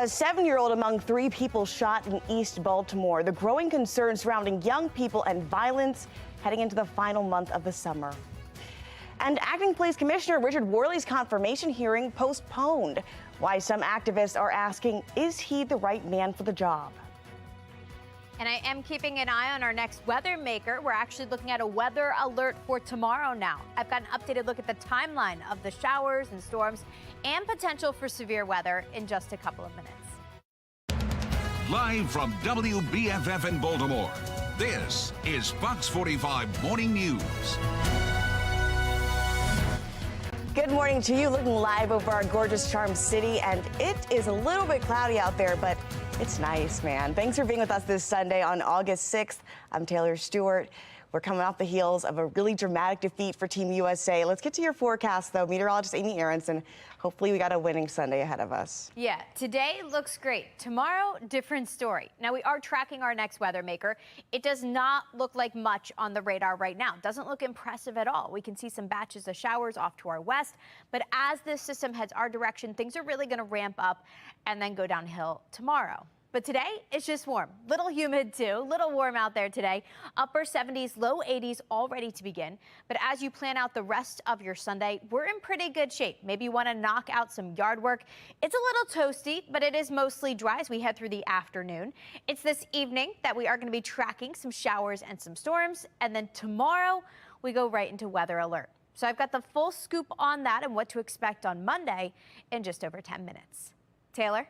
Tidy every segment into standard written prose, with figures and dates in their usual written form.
A 7-year-old among 3 people shot in East Baltimore. The growing concern surrounding young people and violence heading into the final month of the summer. And Acting Police Commissioner Richard Worley's confirmation hearing postponed. Why some activists are asking, is he the right man for the job? And I am keeping an eye on our next weather maker. We're actually looking at a weather alert for tomorrow now. I've got an updated look at the timeline of the showers and storms and potential for severe weather in just a couple of minutes. Live from WBFF in Baltimore, this is Fox 45 Morning News. Good morning to you, looking live over our gorgeous Charm City, and it is a little bit cloudy out there, but it's nice, man. Thanks for being with us this Sunday on August 6th. I'm Taylor Stewart. We're coming off the heels of a really dramatic defeat for Team USA. Let's get to your forecast, though. Meteorologist Amy Aronson. Hopefully we got a winning Sunday ahead of us. Yeah, today looks great. Tomorrow, different story. Now, we are tracking our next weather maker. It does not look like much on the radar right now. Doesn't look impressive at all. We can see some batches of showers off to our west. But as this system heads our direction, things are really going to ramp up and then go downhill tomorrow. But today, it's just warm. Little humid, too. Little warm out there today. Upper 70s, low 80s, all ready to begin. But as you plan out the rest of your Sunday, we're in pretty good shape. Maybe you want to knock out some yard work. It's a little toasty, but it is mostly dry as we head through the afternoon. It's this evening that we are going to be tracking some showers and some storms. And then tomorrow, we go right into weather alert. So I've got the full scoop on that and what to expect on Monday in just over 10 minutes. Taylor?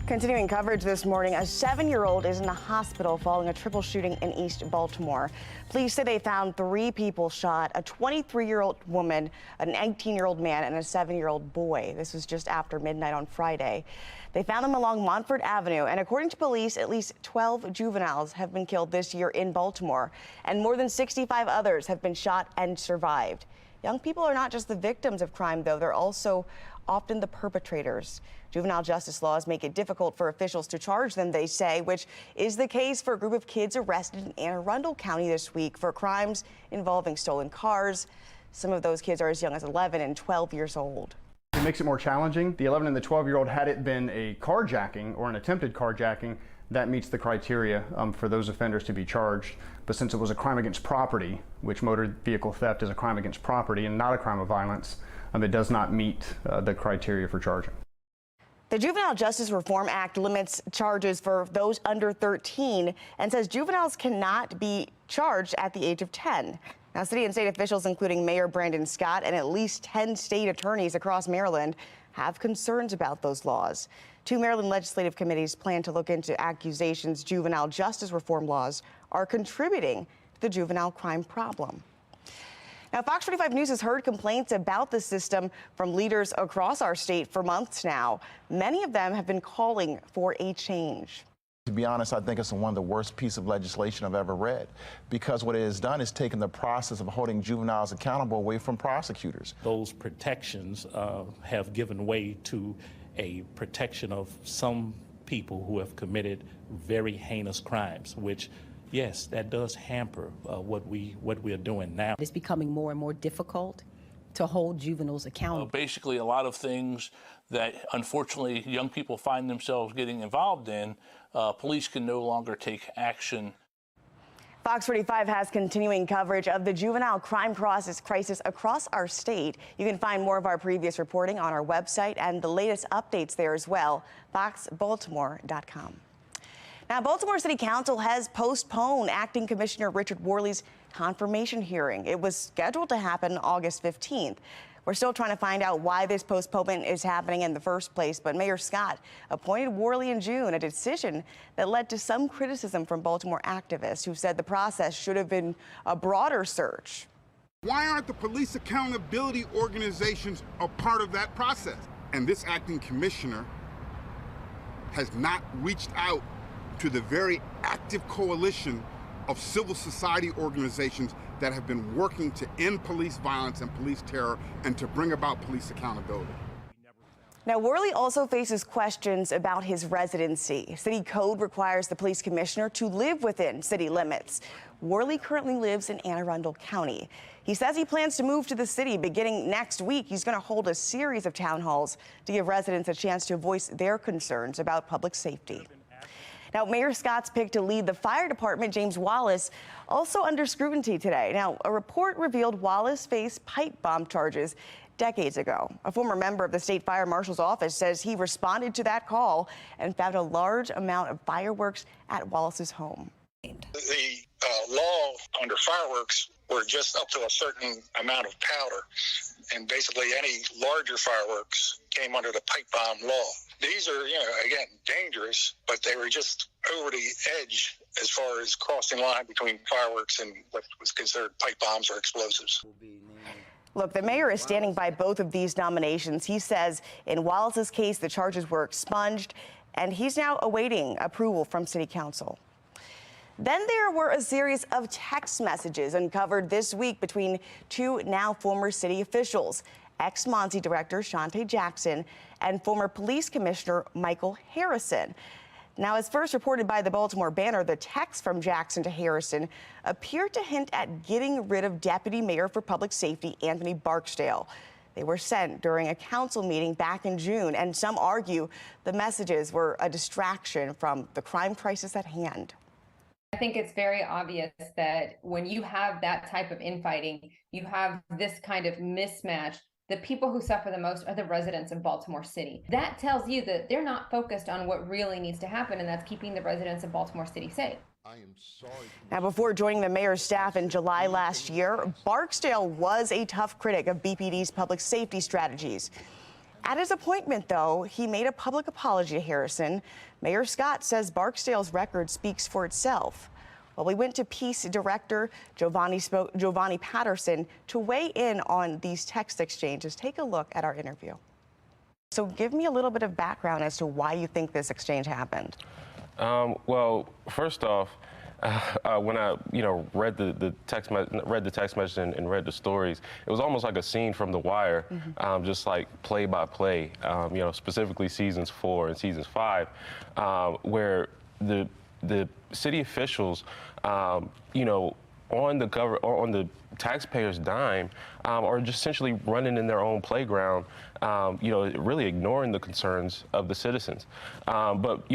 Continuing coverage this morning, a 7-year-old is in the hospital following a triple shooting in East Baltimore. Police say they found 3 people shot, a 23-year-old woman, an 18-year-old man, and a 7-year-old boy. This was just after midnight on Friday. They found them along Montfort Avenue, and according to police, at least 12 juveniles have been killed this year in Baltimore, and more than 65 others have been shot and survived. Young people are not just the victims of crime, though. They're also often the perpetrators. Juvenile justice laws make it difficult for officials to charge them, they say, which is the case for a group of kids arrested in Anne Arundel County this week for crimes involving stolen cars. Some of those kids are as young as 11 and 12 years old. It makes it more challenging. The 11 and the 12-year-old, had it been a carjacking or an attempted carjacking, that meets the criteria for those offenders to be charged. But since it was a crime against property, which motor vehicle theft is a crime against property and not a crime of violence, it does not meet the criteria for charging. The Juvenile Justice Reform Act limits charges for those under 13 and says juveniles cannot be charged at the age of 10. Now, city and state officials, including Mayor Brandon Scott and at least 10 state attorneys across Maryland, have concerns about those laws. 2 Maryland legislative committees plan to look into accusations juvenile justice reform laws are contributing to the juvenile crime problem. Now, Fox 45 News has heard complaints about the system from leaders across our state for months now. Many of them have been calling for a change. To be honest, I think it's one of the worst pieces of legislation I've ever read, because what it has done is taken the process of holding juveniles accountable away from prosecutors. Those protections have given way to a protection of some people who have committed very heinous crimes, which, yes, that does hamper what we are doing now. It's becoming more and more difficult to hold juveniles accountable. Basically, a lot of things that unfortunately young people find themselves getting involved in, police can no longer take action. Fox 45 has continuing coverage of the juvenile crime crisis across our state. You can find more of our previous reporting on our website and the latest updates there as well, foxbaltimore.com. Now, Baltimore City Council has postponed Acting Commissioner Richard Worley's confirmation hearing. It was scheduled to happen August 15th. We're still trying to find out why this postponement is happening in the first place, but Mayor Scott appointed Worley in June, a decision that led to some criticism from Baltimore activists who said the process should have been a broader search. Why aren't the police accountability organizations a part of that process? And this acting commissioner has not reached out to the very active coalition of civil society organizations that have been working to end police violence and police terror and to bring about police accountability. Now, Worley also faces questions about his residency. City code requires the police commissioner to live within city limits. Worley currently lives in Anne Arundel County. He says he plans to move to the city beginning next week. He's going to hold a series of town halls to give residents a chance to voice their concerns about public safety. Now, Mayor Scott's pick to lead the fire department, James Wallace, also under scrutiny today. Now, a report revealed Wallace faced pipe bomb charges decades ago. A former member of the state fire marshal's office says he responded to that call and found a large amount of fireworks at Wallace's home. The law under fireworks were just up to a certain amount of powder, and basically any larger fireworks came under the pipe bomb law. These are, again, dangerous, but they were just over the edge as far as crossing the line between fireworks and what was considered pipe bombs or explosives. Look, the mayor is standing by both of these nominations. He says in Wallace's case, the charges were expunged, and he's now awaiting approval from City Council. Then there were a series of text messages uncovered this week between two now former city officials, ex-Monty director Shante Jackson and former police commissioner Michael Harrison. Now, as first reported by the Baltimore Banner, the texts from Jackson to Harrison appeared to hint at getting rid of Deputy Mayor for Public Safety Anthony Barksdale. They were sent during a council meeting back in June, and some argue the messages were a distraction from the crime crisis at hand. I think it's very obvious that when you have that type of infighting, you have this kind of mismatch. The people who suffer the most are the residents of Baltimore City. That tells you that they're not focused on what really needs to happen, and that's keeping the residents of Baltimore City safe. Now, before joining the mayor's staff in July last year, Barksdale was a tough critic of BPD's public safety strategies. At his appointment, though, he made a public apology to Harrison. Mayor Scott says Barksdale's record speaks for itself. Well, we went to Peace Director Giovanni Patterson to weigh in on these text exchanges. Take a look at our interview. So give me a little bit of background as to why you think this exchange happened. Well, first off, when I, read the text message and read the stories, it was almost like a scene from The Wire, just like play by play. Specifically seasons 4 and seasons 5, where the city officials, on the taxpayers' dime, are just essentially running in their own playground, really ignoring the concerns of the citizens. But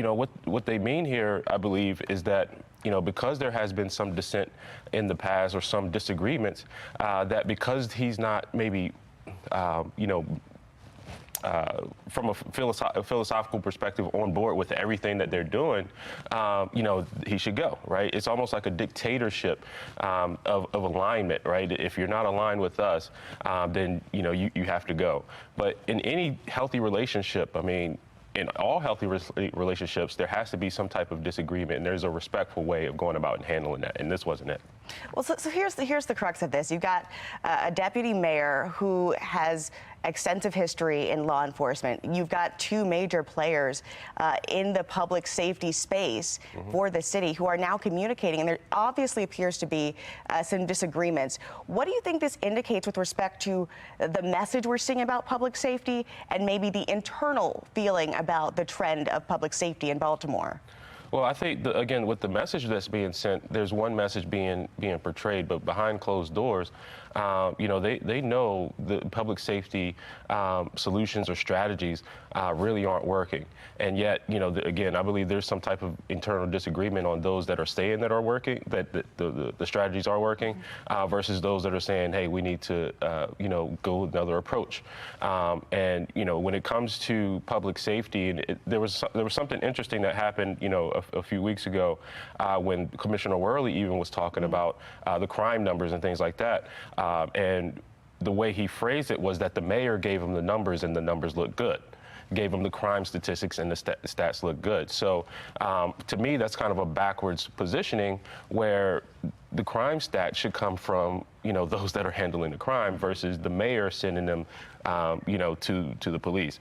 what they mean here, I believe, is that because there has been some dissent in the past or some disagreements, that because he's not maybe, from a philosophical perspective on board with everything that they're doing, he should go, right? It's almost like a dictatorship of alignment, right? If you're not aligned with us, then, you have to go. But in any healthy relationship, in all healthy relationships, there has to be some type of disagreement, and there's a respectful way of going about and handling that, and this wasn't it. Well, so here's the crux of this. You've got a deputy mayor who has extensive history in law enforcement. You've got two major players in the public safety space for the city who are now communicating, and there obviously appears to be some disagreements. What do you think this indicates with respect to the message we're seeing about public safety and maybe the internal feeling about the trend of public safety in Baltimore? Well, I think, again, with the message that's being sent, there's one message being portrayed, but behind closed doors, they know the public safety solutions or strategies really aren't working. And yet, again, I believe there's some type of internal disagreement on those that are saying that are working, that the strategies are working, versus those that are saying, hey, we need to, go another approach. And, when it comes to public safety, and there was something interesting that happened, a few weeks ago when Commissioner Worley even was talking about the crime numbers and things like that. And the way he phrased it was that the mayor gave him the numbers and the numbers looked good. Gave him the crime statistics and the stats look good. So to me, that's kind of a backwards positioning where the crime stats should come from, those that are handling the crime versus the mayor sending them, to the police.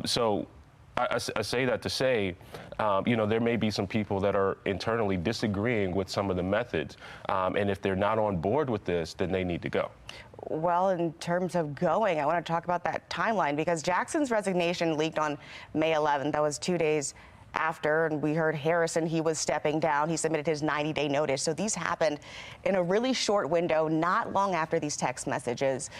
So I say that to say, you know, there may be some people that are internally disagreeing with some of the methods, and if they're not on board with this, then they need to go. Well, in terms of going, I want to talk about that timeline because Jackson's resignation leaked on May 11th. That was 2 days after, and we heard Harrison, he was stepping down. He submitted his 90-day notice. So these happened in a really short window, not long after these text messages.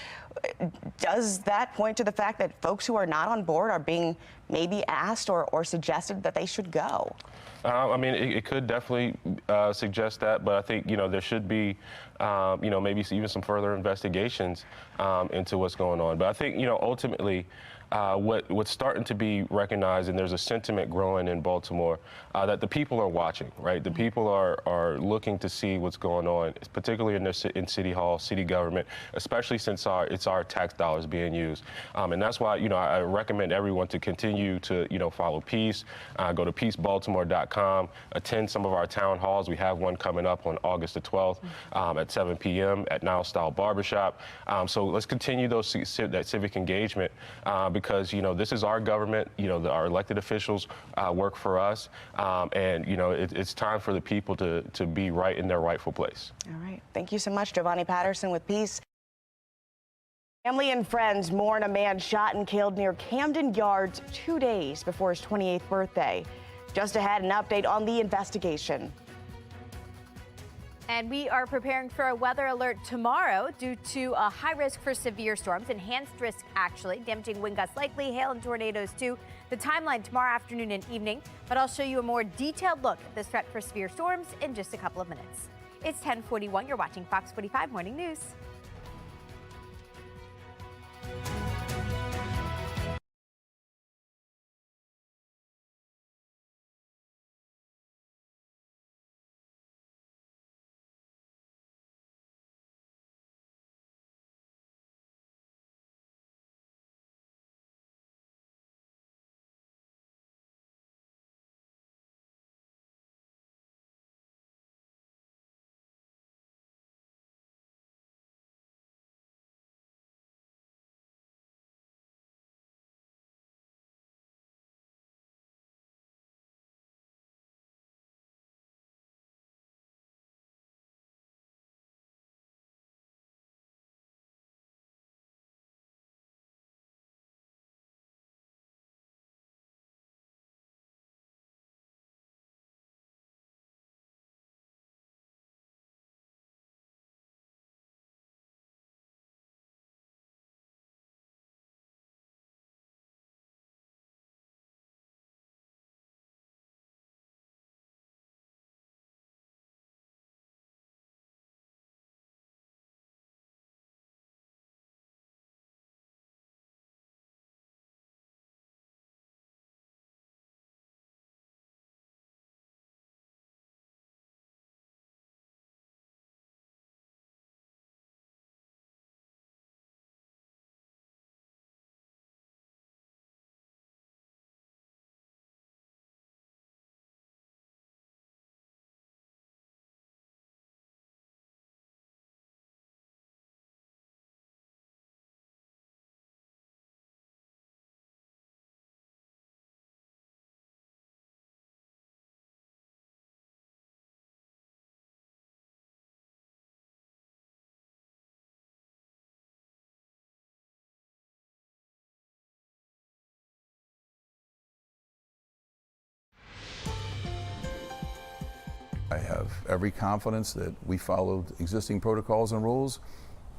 Does that point to the fact that folks who are not on board are being maybe asked or suggested that they should go? I mean, it could definitely suggest that, but I think, you know, there should be, you know, maybe even some further investigations into what's going on. But I think, you know, ultimately, what's starting to be recognized, and there's a sentiment growing in Baltimore, that the people are watching, right? The people are looking to see what's going on, particularly in City Hall, city government, especially since it's our tax dollars being used. And that's why, you know, I recommend everyone to continue to, you know, follow Peace, go to peacebaltimore.com, attend some of our town halls. We have one coming up on August the 12th at 7 p.m. at Nile Style Barbershop. So let's continue that civic engagement because, you know, this is our government. You know, our elected officials work for us. And, you know, it's time for the people to be right in their rightful place. All right. Thank you so much, Giovanni Patterson with Peace. Family and friends mourn a man shot and killed near Camden Yards 2 days before his 28th birthday. Just ahead, an update on the investigation. And we are preparing for a weather alert tomorrow due to a high risk for severe storms, enhanced risk actually, damaging wind gusts likely, hail and tornadoes too. The timeline tomorrow afternoon and evening, but I'll show you a more detailed look at this threat for severe storms in just a couple of minutes. It's 10:41. You're watching Fox 45 Morning News. I have every confidence that we followed existing protocols and rules.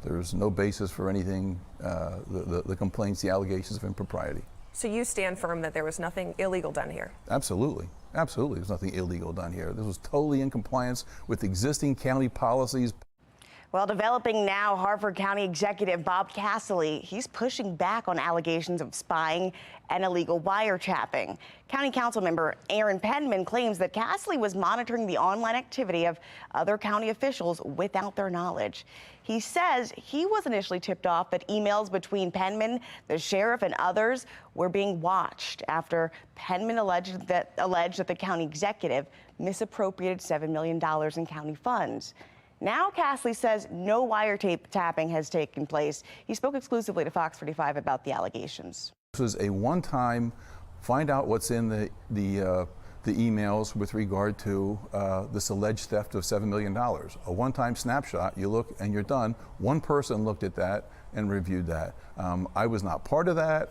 There's no basis for anything, the complaints, the allegations of impropriety. So you stand firm that there was nothing illegal done here? Absolutely. Absolutely. There's nothing illegal done here. This was totally in compliance with existing county policies. Well, developing now, Harford County Executive Bob Casserly, he's pushing back on allegations of spying and illegal wiretapping. County Council member Aaron Penman claims that Casserly was monitoring the online activity of other county officials without their knowledge. He says he was initially tipped off that emails between Penman, the sheriff, and others were being watched after Penman alleged that the county executive misappropriated $7 million in county funds. Now Casserly says no wiretapping has taken place. He spoke exclusively to Fox 45 about the allegations. This was a one-time find out what's in the emails with regard to this alleged theft of $7 million. A one-time snapshot, you look and you're done. One person looked at that and reviewed that. I was not part of that.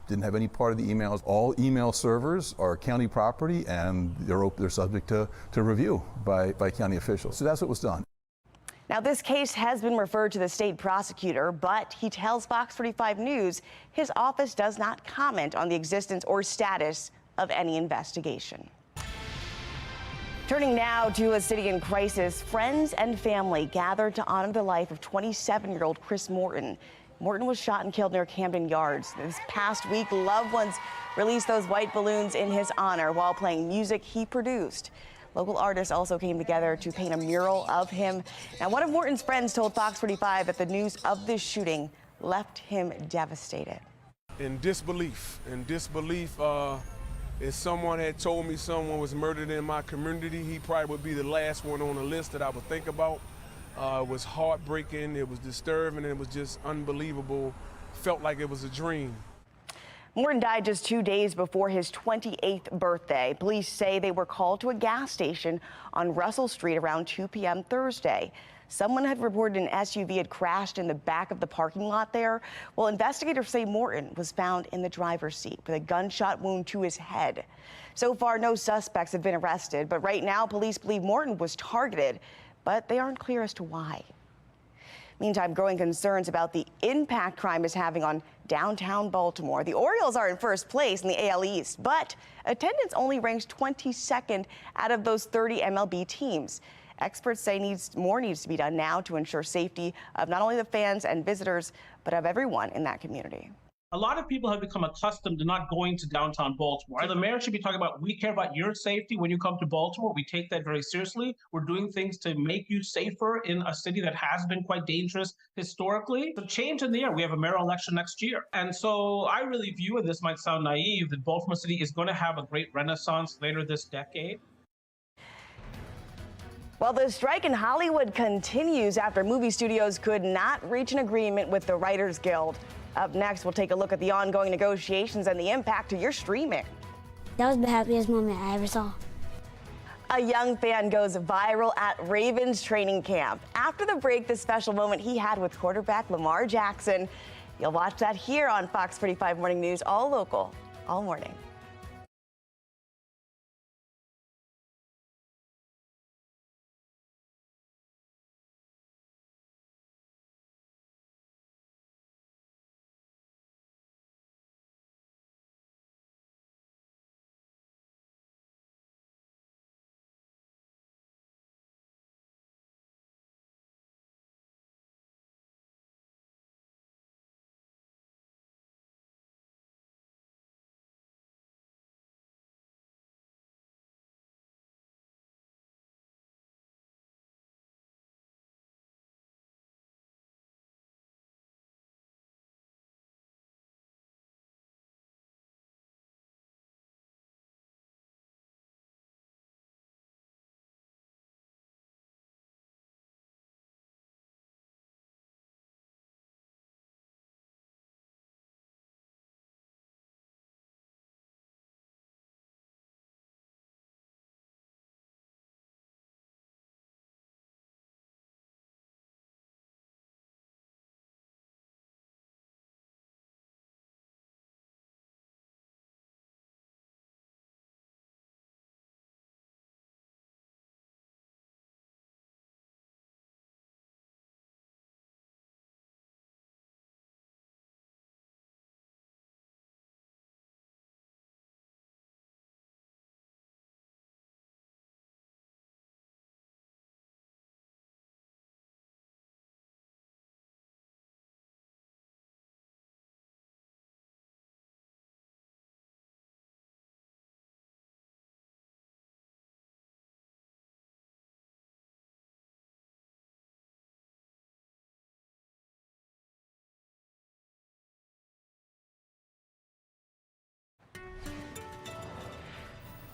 Didn't have any part of the emails. All email servers are county property, and they're subject to review by county officials. So that's what was done. Now, this case has been referred to the state prosecutor, but he tells Fox 45 News his office does not comment on the existence or status of any investigation. Turning now to a city in crisis, friends and family gathered to honor the life of 27-year-old Chris Morton. Morton was shot and killed near Camden Yards. This past week, loved ones released those white balloons in his honor while playing music he produced. Local artists also came together to paint a mural of him. Now, one of Morton's friends told Fox 45 that the news of this shooting left him devastated. In disbelief. If someone had told me someone was murdered in my community, he probably would be the last one on the list that I would think about. It was heartbreaking, it was disturbing, it was just unbelievable. Felt like it was a dream. Morton died just 2 days before his 28th birthday. Police say they were called to a gas station on Russell Street around 2 p.m. Thursday. Someone had reported an SUV had crashed in the back of the parking lot there. Well, investigators say Morton was found in the driver's seat with a gunshot wound to his head. So far, no suspects have been arrested, but right now police believe Morton was targeted, but they aren't clear as to why. Meantime, growing concerns about the impact crime is having on downtown Baltimore. The Orioles are in first place in the AL East, but attendance only ranks 22nd out of those 30 MLB teams. Experts say more needs to be done now to ensure safety of not only the fans and visitors, but of everyone in that community. A lot of people have become accustomed to not going to downtown Baltimore. The mayor should be talking about, we care about your safety when you come to Baltimore. We take that very seriously. We're doing things to make you safer in a city that has been quite dangerous historically. The change in the air. We have a mayoral election next year. And so I really view, and this might sound naive, that Baltimore City is going to have a great renaissance later this decade. Well, the strike in Hollywood continues after movie studios could not reach an agreement with the Writers Guild. Up next, we'll take a look at the ongoing negotiations and the impact to your streaming. That was the happiest moment I ever saw. A young fan goes viral at Ravens training camp. After the break, the special moment he had with quarterback Lamar Jackson. You'll watch that here on Fox 45 Morning News, all local, all morning.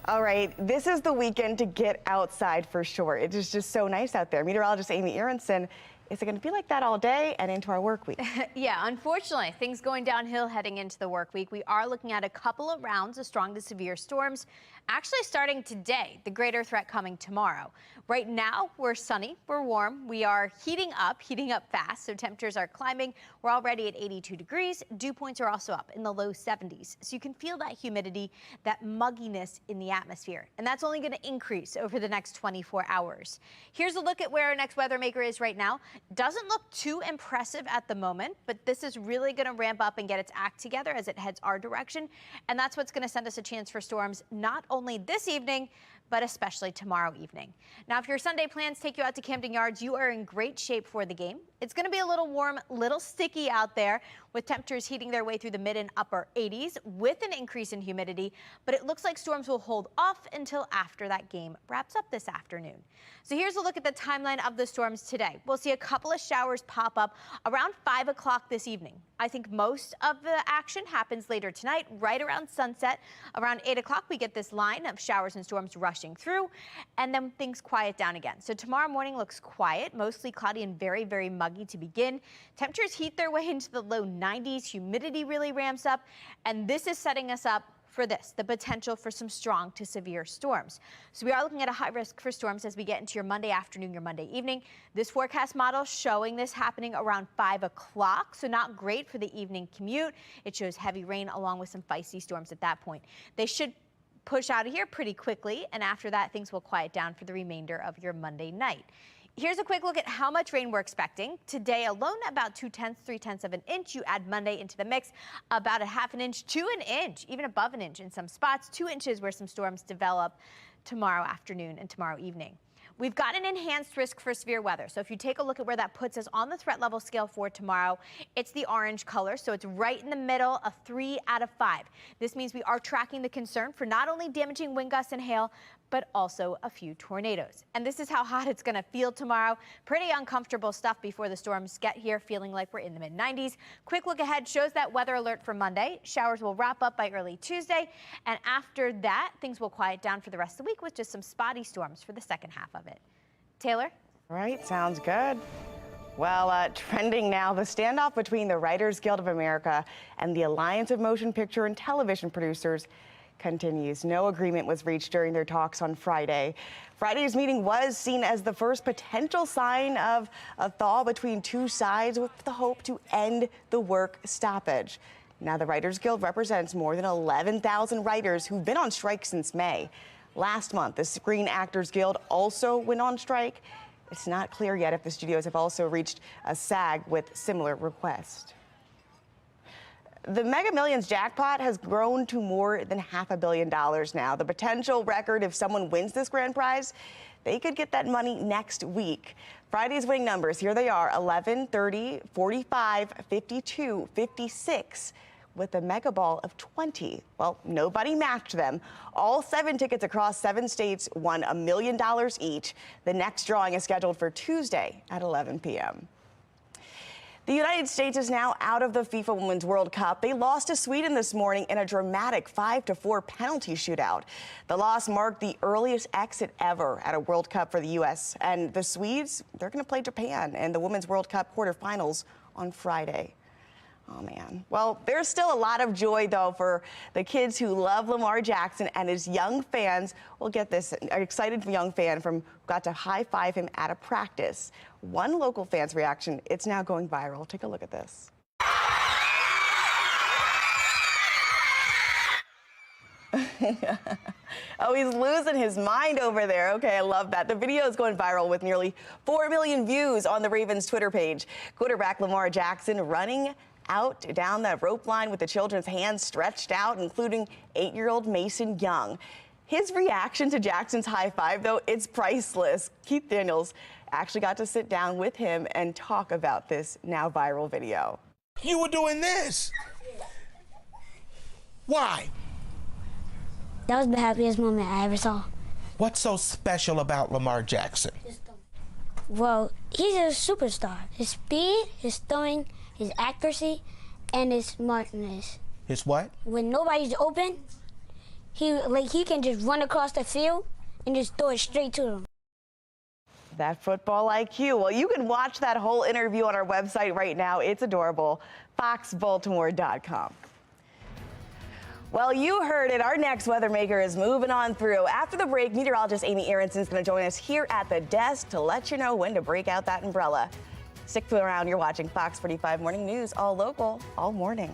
All right, this is the weekend to get outside for sure. It is just so nice out there. Meteorologist Amy Aronson Is it going to be like that all day and into our work week? Yeah, unfortunately, things going downhill heading into the work week. We are looking at a couple of rounds of strong to severe storms actually starting today, the greater threat coming tomorrow. Right now, we're sunny, we're warm, we are heating up fast, so temperatures are climbing. We're already at 82 degrees. Dew points are also up in the low 70s, so you can feel that humidity, that mugginess in the atmosphere, and that's only going to increase over the next 24 hours. Here's a look at where our next weather maker is right now. Doesn't look too impressive at the moment, but this is really going to ramp up and get its act together as it heads our direction, and that's what's going to send us a chance for storms not only this evening, but especially tomorrow evening. Now, if your Sunday plans take you out to Camden Yards, you are in great shape for the game. It's going to be a little warm, little sticky out there, with temperatures heating their way through the mid and upper 80s with an increase in humidity, but it looks like storms will hold off until after that game wraps up this afternoon. So here's a look at the timeline of the storms today. We'll see a couple of showers pop up around 5 o'clock this evening. I think most of the action happens later tonight, right around sunset. Around 8 o'clock, we get this line of showers and storms rushing through, and then things quiet down again. So tomorrow morning looks quiet, mostly cloudy and very, very muggy to begin. Temperatures heat their way into the low 90s. Humidity really ramps up, and this is setting us up for this, the potential for some strong to severe storms. So we are looking at a high risk for storms as we get into your Monday afternoon, your Monday evening. This forecast model showing this happening around 5 o'clock, so not great for the evening commute. It shows heavy rain along with some feisty storms at that point. They should push out of here pretty quickly, and after that, things will quiet down for the remainder of your Monday night. Here's a quick look at how much rain we're expecting. Today alone, about 2/10, 3/10 of an inch. You add Monday into the mix, about a ½ an inch to an inch, even above an inch in some spots. 2 inches where some storms develop tomorrow afternoon and tomorrow evening. We've got an enhanced risk for severe weather. So if you take a look at where that puts us on the threat level scale for tomorrow, it's the orange color. So it's right in the middle, a 3 out of 5. This means we are tracking the concern for not only damaging wind gusts and hail, but also a few tornadoes. And this is how hot it's going to feel tomorrow. Pretty uncomfortable stuff before the storms get here, feeling like we're in the mid-90s. Quick look ahead shows that weather alert for Monday. Showers will wrap up by early Tuesday. And after that, things will quiet down for the rest of the week with just some spotty storms for the second half of it. Taylor? Right, sounds good. Well, trending now, the standoff between the Writers Guild of America and the Alliance of Motion Picture and Television Producers continues. No agreement was reached during their talks on Friday. Friday's meeting was seen as the first potential sign of a thaw between two sides, with the hope to end the work stoppage. Now, the Writers Guild represents more than 11,000 writers who've been on strike since May. Last month, the Screen Actors Guild also went on strike. It's not clear yet if the studios have also reached a SAG with similar requests. The Mega Millions jackpot has grown to more than $500 million now. The potential record, if someone wins this grand prize, they could get that money next week. Friday's winning numbers, here they are: 11, 30, 45, 52, 56, with a mega ball of 20. Well, nobody matched them. All 7 tickets across 7 states won $1 million each. The next drawing is scheduled for Tuesday at 11 p.m. The United States is now out of the FIFA Women's World Cup. They lost to Sweden this morning in a dramatic 5-4 penalty shootout. The loss marked the earliest exit ever at a World Cup for the U.S. And the Swedes, they're going to play Japan in the Women's World Cup quarterfinals on Friday. Oh, man. Well, there's still a lot of joy, though, for the kids who love Lamar Jackson and his young fans. We'll get this, an excited young fan who got to high-five him at a practice. One local fan's reaction, it's now going viral. Take a look at this. Oh, he's losing his mind over there. Okay, I love that. The video is going viral with nearly 4 million views on the Ravens Twitter page. Quarterback Lamar Jackson running out down that rope line with the children's hands stretched out, including 8-year-old Mason Young. His reaction to Jackson's high five, though, it's priceless. Keith Daniels actually got to sit down with him and talk about this now viral video. You were doing this. Why? That was the happiest moment I ever saw. What's so special about Lamar Jackson? Well, he's a superstar. His speed, his throwing, his accuracy, and his smartness. His what? When nobody's open, he can just run across the field and just throw it straight to them. That football IQ. Well, you can watch that whole interview on our website right now. It's adorable. FOX baltimore.com. Well, you heard it. Our next weather maker is moving on through. After the break, meteorologist Amy Aronson's going to join us here at the desk to let you know when to break out that umbrella. Stick around. You're watching Fox 45 Morning News, all local, all morning.